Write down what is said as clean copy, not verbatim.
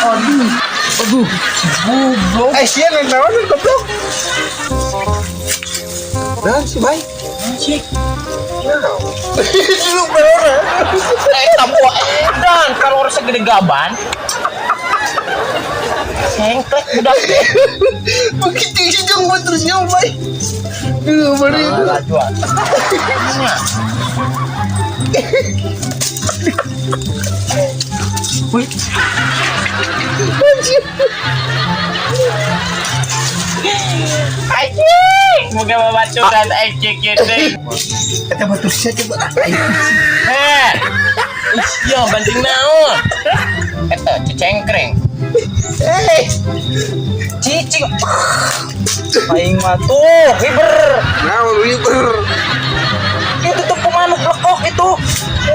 Aduh. Goblok. Siya naglawan ng goblok. Nah, si Bay. Cik. Dulu berora. Tamu edan kalau orang segede gaban. Sengklek budak. Begitu si Jong buat terus nyawa Bay. Bari. Jual. Wih. Anjing, moga babaturan anjing gini. Kata batur siya coba. Heh. Iya, banting naon. Eta cecengkreng. Cicing. Aing mah tuh, hiber. Nah, wiber. Itu tuh pemanuk lekok itu.